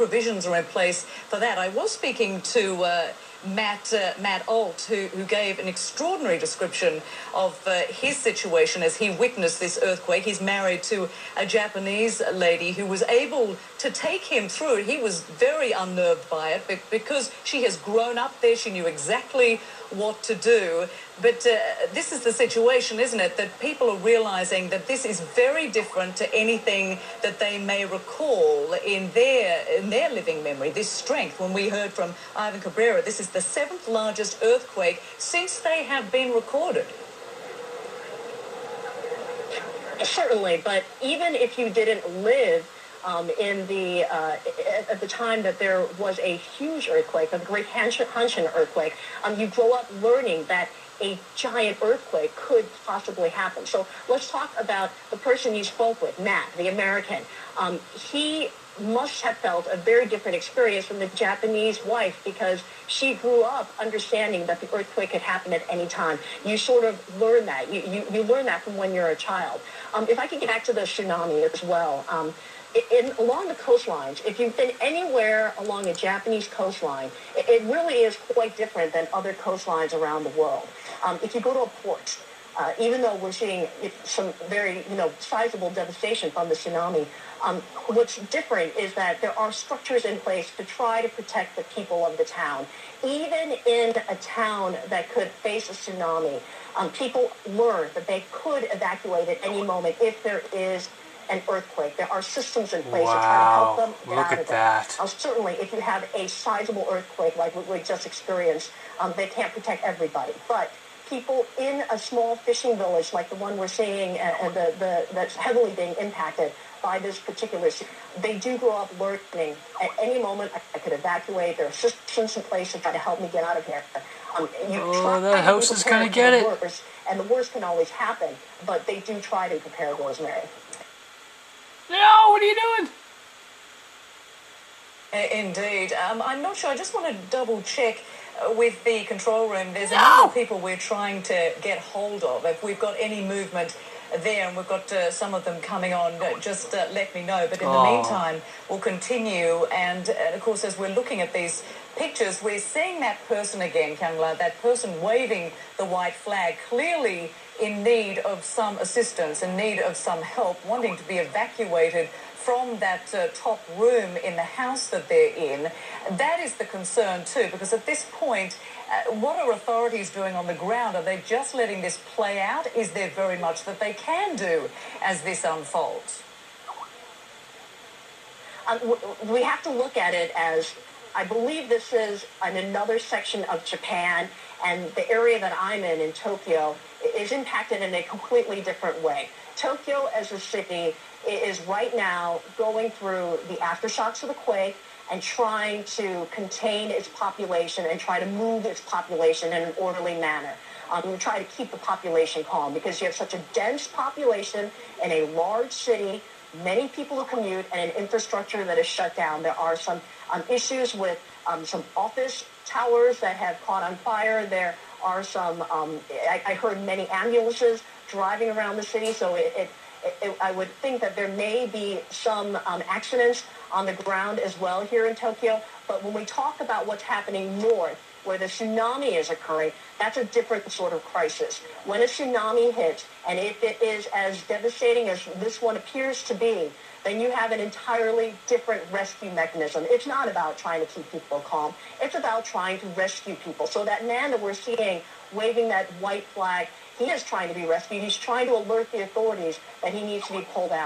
provisions are in place for that. I was speaking to Matt Alt, who gave an extraordinary description of his situation as he witnessed this earthquake. He's married to a Japanese lady who was able to take him through it. He was very unnerved by it because she has grown up there. She knew exactly what to do. But this is the situation, isn't it, that people are realizing that this is very different to anything that they may recall in their living memory, this strength. When we heard from Ivan Cabrera, this is the 7th largest earthquake since they have been recorded. Certainly, but even if you didn't live at the time that there was a huge earthquake, the Great Hanshin earthquake, you grow up learning that a giant earthquake could possibly happen. So let's talk about the person you spoke with, Matt, the American. He must have felt a very different experience from the Japanese wife because she grew up understanding that the earthquake could happen at any time. You sort of learn that. You learn that from when you're a child. If I could get back to the tsunami as well, along the coastlines, if you've been anywhere along a Japanese coastline, it really is quite different than other coastlines around the world. If you go to a port, even though we're seeing some very, sizable devastation from the tsunami, what's different is that there are structures in place to try to protect the people of the town. Even in a town that could face a tsunami, people learn that they could evacuate at any moment if there is an earthquake. There are systems in place to try to help them get out of that. Certainly, if you have a sizable earthquake like what we just experienced, they can't protect everybody. But people in a small fishing village like the one we're seeing that's heavily being impacted by this particular, they do grow up learning at any moment I could evacuate. There are systems in place to try to help me get out of here. That house is going to get it. And the worst can always happen, but they do try to prepare, Rosemary. No, what are you doing? Indeed. I'm not sure. I just want to double check with the control room. There's a number of people we're trying to get hold of. If we've got any movement there, and we've got some of them coming on, just let me know. But in the meantime, we'll continue. And of course, as we're looking at these pictures, we're seeing that person again, Kamala, that person waving the white flag, clearly in need of some assistance, in need of some help, wanting to be evacuated from that top room in the house that they're in. That is the concern too, because at this point, what are authorities doing on the ground? Are they just letting this play out? Is there very much that they can do as this unfolds? We have to look at it as, I believe this is in another section of Japan, and the area that I'm in Tokyo, is impacted in a completely different way. Tokyo as a city is right now going through the aftershocks of the quake and trying to contain its population and try to move its population in an orderly manner. We try to keep the population calm because you have such a dense population in a large city, many people who commute, and an infrastructure that is shut down. There are some issues with some office towers that have caught on fire. There are some, I heard many ambulances driving around the city, so I would think that there may be some accidents on the ground as well here in Tokyo. But when we talk about what's happening north, where the tsunami is occurring, that's a different sort of crisis. When a tsunami hits, and if it is as devastating as this one appears to be, then you have an entirely different rescue mechanism. It's not about trying to keep people calm. It's about trying to rescue people. So that man that we're seeing waving that white flag, he is trying to be rescued. He's trying to alert the authorities that he needs to be pulled out.